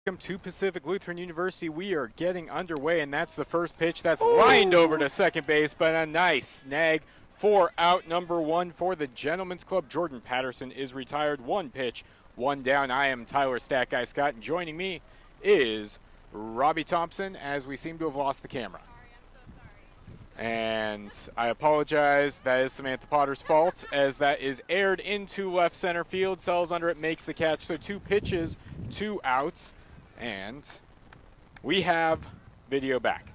Welcome to Pacific Lutheran University. We are getting underway, and that's the first pitch that's lined over to second base, but a nice snag for out number one for the Gentlemen's Club. Jordan Patterson is retired. One pitch, one down. I am Tyler Stat Guy Scott, and joining me is Robbie Thompson, as we seem to have lost the camera. And I apologize, that is Samantha Potter's fault, as that is aired into left center field. Sells under it, makes the catch. So 2 pitches, 2 outs. And we have video back.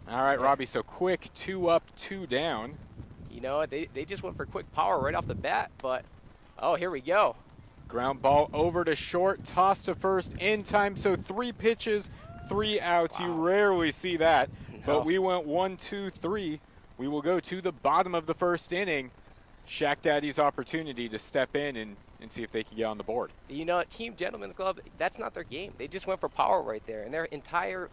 All right, Robbie, so quick 2 up, 2 down. You know what, they just went for quick power right off the bat, but, oh, here we go. Ground ball over to short, toss to first in time, so 3 pitches, 3 outs. Wow. You rarely see that, but we went 1, 2, 3. We will go to the bottom of the first inning. Shack Daddy's opportunity to step in and see if they can get on the board. You know, Team Gentlemen's Club, that's not their game. They just went for power right there. And their entire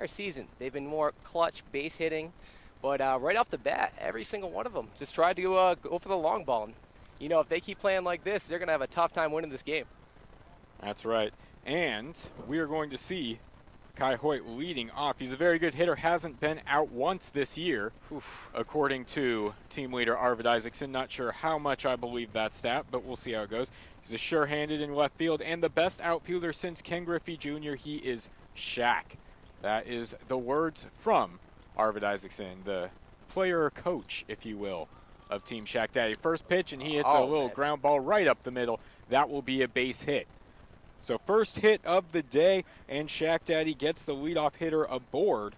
season, they've been more clutch, base hitting. But right off the bat, every single one of them just tried to go for the long ball. And, you know, if they keep playing like this, they're going to have a tough time winning this game. That's right. And we are going to see Kai Hoyt leading off. He's a very good hitter, hasn't been out once this year, according to team leader Arvid Isaacson. Not sure how much I believe that stat, but we'll see how it goes. He's a sure-handed in left field, and the best outfielder since Ken Griffey Jr., he is Shaq. That is the words from Arvid Isaacson, the player-coach, if you will, of Team Shack Daddy. First pitch, and he hits a little ground ball right up the middle. That will be a base hit. So first hit of the day, and Shack Daddy gets the leadoff hitter aboard.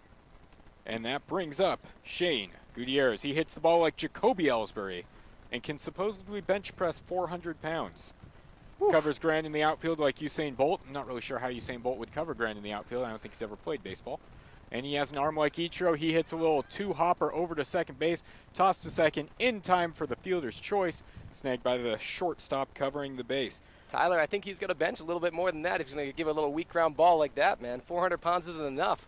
And that brings up Shane Gutierrez. He hits the ball like Jacoby Ellsbury and can supposedly bench press 400 pounds. Whew. Covers ground in the outfield like Usain Bolt. I'm not really sure how Usain Bolt would cover ground in the outfield. I don't think he's ever played baseball. And he has an arm like Ichiro. He hits a little 2-hopper over to second base. Toss to second in time for the fielder's choice. Snagged by the shortstop covering the base. Tyler, I think he's going to bench a little bit more than that if he's going to give a little weak ground ball like that, man. 400 pounds isn't enough.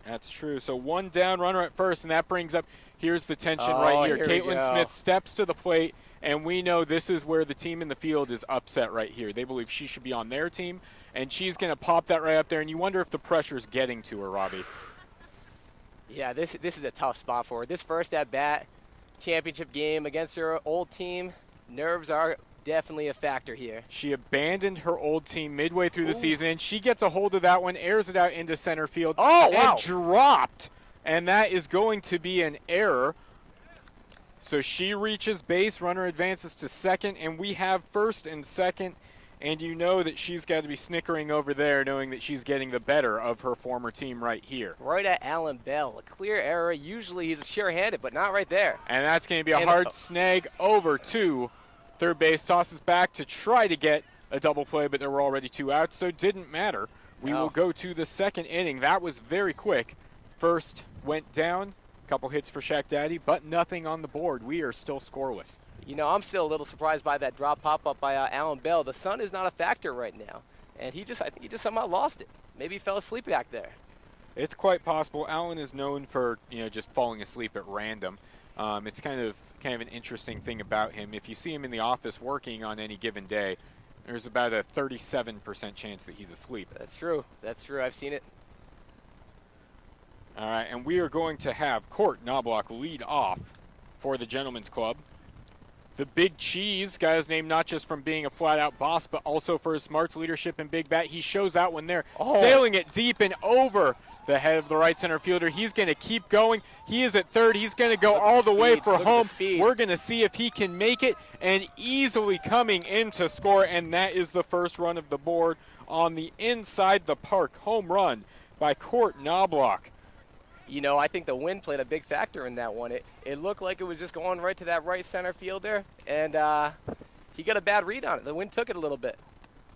That's true. So 1 down, runner at first, and that brings up, here's the tension right here. Caitlin Smith steps to the plate, and we know this is where the team in the field is upset right here. They believe she should be on their team, and she's going to pop that right up there, and you wonder if the pressure's getting to her, Robbie. Yeah, this is a tough spot for her. This first at-bat, championship game against her old team, nerves are definitely a factor here. She abandoned her old team midway through the season, and she gets a hold of that one, airs it out into center field, and dropped. And that is going to be an error. So she reaches base, runner advances to second, and we have first and second. And you know that she's got to be snickering over there, knowing that she's getting the better of her former team right here. Right at Alan Bell. A clear error. Usually he's sure-handed, but not right there. And that's going to be a hard snag over to third base. Tosses back to try to get a double play, but there were already 2 outs, so it didn't matter. We will go to the second inning. That was very quick. First went down, a couple hits for Shack Daddy, but nothing on the board. We are still scoreless. You know, I'm still a little surprised by that drop pop-up by Alan Bell. The sun is not a factor right now, and I think he just somehow lost it. Maybe he fell asleep back there. It's quite possible. Alan is known for, just falling asleep at random. It's kind of an interesting thing about him. If you see him in the office working on any given day, there's about a 37% chance that he's asleep. That's true. That's true. I've seen it. All right, and we are going to have Court Knobloch lead off for the Gentlemen's Club. The Big Cheese, guy's named not just from being a flat-out boss, but also for his smarts, leadership, and big bat. He shows out when they're sailing it deep and over the head of the right center fielder. He's going to keep going. He is at third. He's going to go all the way for home. We're going to see if he can make it, and easily coming in to score, and that is the first run of the board on the inside the park home run by Court Knobloch. You know, I think the wind played a big factor in that one. It looked like it was just going right to that right center fielder, and he got a bad read on it. The wind took it a little bit.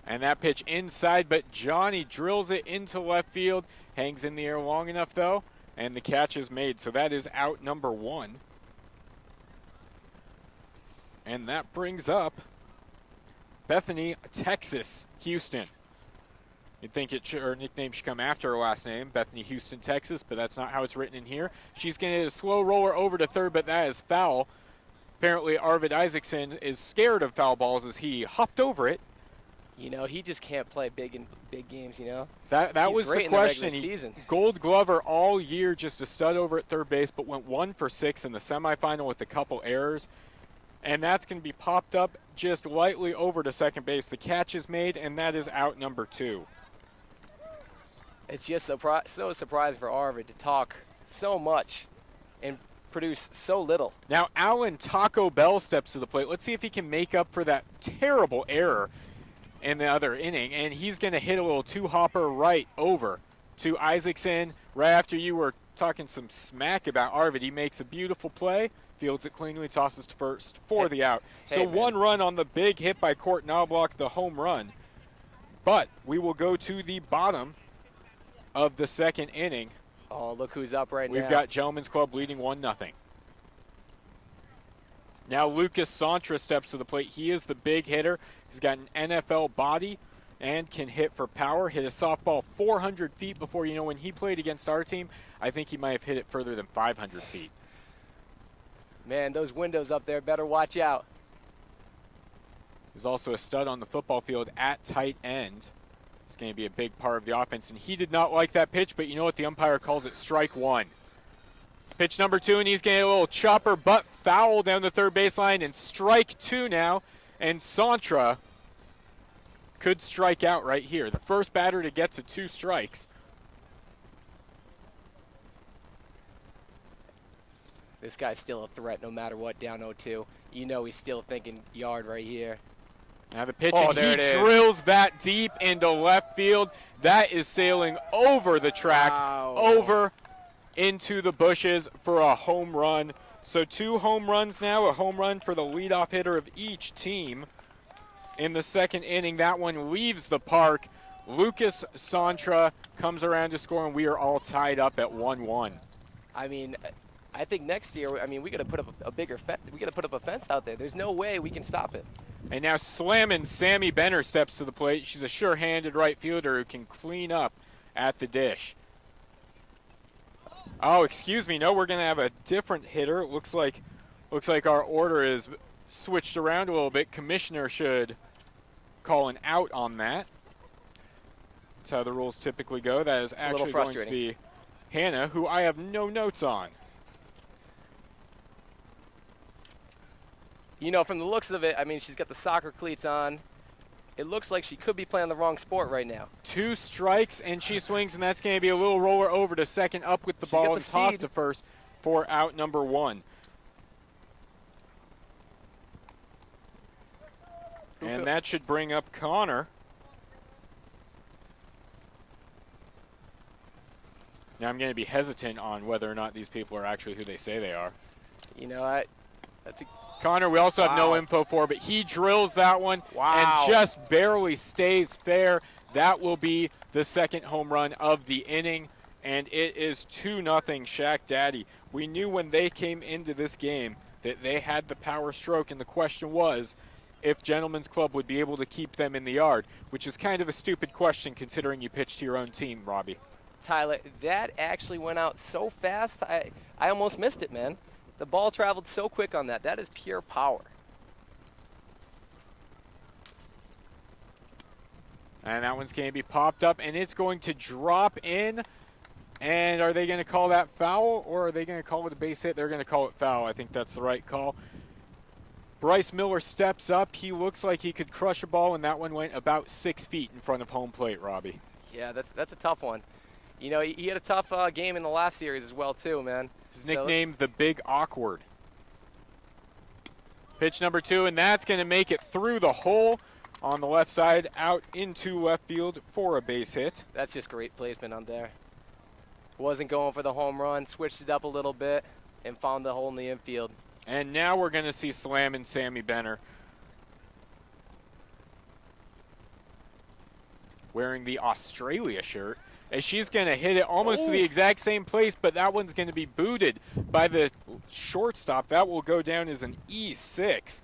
And that pitch inside, but Johnny drills it into left field. Hangs in the air long enough, though, and the catch is made. So that is out number 1. And that brings up Bethany, Texas, Houston. You'd think her nickname should come after her last name, Bethany Houston, Texas, but that's not how it's written in here. She's going to hit a slow roller over to third, but that is foul. Apparently, Arvid Isaacson is scared of foul balls as he hopped over it. You know, he just can't play big games, you know. That He's was great the in the question. regular season. Gold Glover all year, just a stud over at third base, but went 1 for 6 in the semifinal with a couple errors. And that's going to be popped up just lightly over to second base. The catch is made, and that is out number 2. It's just so surprising for Arvid to talk so much and produce so little. Now, Alan Taco Bell steps to the plate. Let's see if he can make up for that terrible error in the other inning. And he's going to hit a little two-hopper right over to Isaacson. Right after you were talking some smack about Arvid, he makes a beautiful play, fields it cleanly, tosses to first for the out. So 1 run on the big hit by Court Knobloch, the home run. But we will go to the bottom of the second inning. Oh, look who's up right now. We've got Gentlemen's Club leading 1-0. Now Lucas Santra steps to the plate. He is the big hitter. He's got an NFL body and can hit for power. Hit a softball 400 feet before, you know, when he played against our team, I think he might have hit it further than 500 feet. Man, those windows up there, better watch out. He's also a stud on the football field at tight end. It's going to be a big part of the offense, and he did not like that pitch, but you know what? The umpire calls it strike 1. Pitch number 2, and he's going to get a little chopper butt foul down the third baseline, and strike 2 now, and Santra could strike out right here. The first batter to get to 2 strikes. This guy's still a threat no matter what, down 0-2. You know he's still thinking yard right here. Now the pitch, Oh, and there he it is. drills that deep into left field. That is sailing over the track, Wow. over into the bushes for a home run. So 2 home runs now, a home run for the leadoff hitter of each team in the second inning. That one leaves the park. Lucas Santra comes around to score, and we are all tied up at 1-1. I mean, I think next year, I mean, we got to put up a bigger fence. We got to put up a fence out there. There's no way we can stop it. And now slamming Sammy Benner steps to the plate. She's a sure-handed right fielder who can clean up at the dish. Oh, excuse me. No, we're going to have a different hitter. It looks like our order is switched around a little bit. Commissioner should call an out on that. That's how the rules typically go. That is actually going to be Hannah, who I have no notes on. You know, from the looks of it, I mean, she's got the soccer cleats on. It looks like she could be playing the wrong sport right now. 2 strikes, and she swings, and that's going to be a little roller over to second, up with the ball, and toss to first for out number 1. And that should bring up Connor. Now I'm going to be hesitant on whether or not these people are actually who they say they are. You know, that's a Connor, we also have no info for, but he drills that one and just barely stays fair. That will be the second home run of the inning, and it is 2-0 Shaq Daddy. We knew when they came into this game that they had the power stroke, and the question was if Gentlemen's Club would be able to keep them in the yard, which is kind of a stupid question considering you pitched to your own team, Robbie. Tyler, that actually went out so fast, I almost missed it, man. The ball traveled so quick on that. That is pure power. And that one's going to be popped up, and it's going to drop in. And are they going to call that foul, or are they going to call it a base hit? They're going to call it foul. I think that's the right call. Bryce Miller steps up. He looks like he could crush a ball, and that one went about 6 feet in front of home plate, Robbie. Yeah, that's a tough one. You know, he had a tough game in the last series as well, too, man. His nickname, the Big Awkward. Pitch number 2, and that's going to make it through the hole on the left side, out into left field for a base hit. That's just great placement on there. Wasn't going for the home run, switched it up a little bit, and found the hole in the infield. And now we're going to see slamming Sammy Benner, wearing the Australia shirt, as she's going to hit it almost to the exact same place, but that one's going to be booted by the shortstop. That will go down as an E6.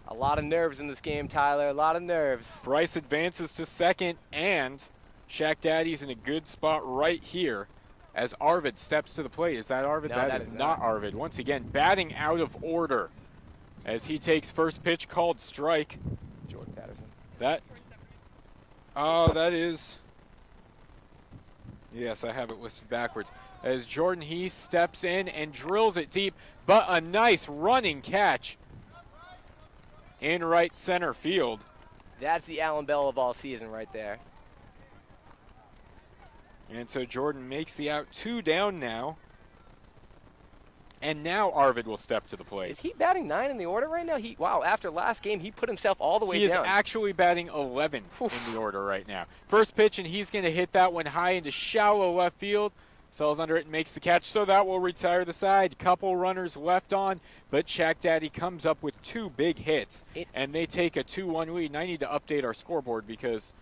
A lot of nerves in this game, Tyler, a lot of nerves. Bryce advances to second, and Shaq Daddy's in a good spot right here as Arvid steps to the plate. Is that Arvid? No, that is not Arvid. Once again, batting out of order as he takes first pitch called strike. Jordan Patterson. That is. Yes, I have it listed backwards. As Jordan He steps in and drills it deep, but a nice running catch in right center field. That's the Allen Bell of all season right there. And so Jordan makes the out, 2 down now. And now Arvid will step to the plate. Is he batting 9 in the order right now? Wow, after last game, he put himself all the way He down. is actually batting 11 in the order right now. First pitch, and he's going to hit that one high into shallow left field. Sells under it and makes the catch, so that will retire the side. Couple runners left on, but Shack Daddy comes up with 2 big hits, and they take a 2-1 lead. And I need to update our scoreboard because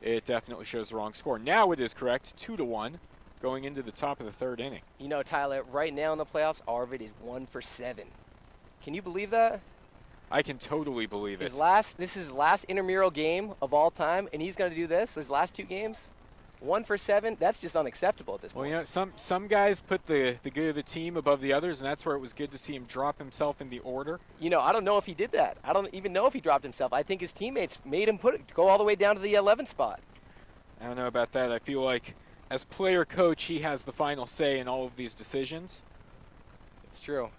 it definitely shows the wrong score. Now it is correct, 2-1. Going into the top of the 3rd inning. You know, Tyler, right now in the playoffs, Arvid is 1 for 7. Can you believe that? I can totally believe it. This is his last intramural game of all time, and he's going to do this, his last 2 games. 1 for 7, that's just unacceptable at this point. Well, you know, some guys put the good of the team above the others, and that's where it was good to see him drop himself in the order. You know, I don't know if he did that. I don't even know if he dropped himself. I think his teammates made him go all the way down to the 11th spot. I don't know about that. I feel like as player coach, he has the final say in all of these decisions. It's true.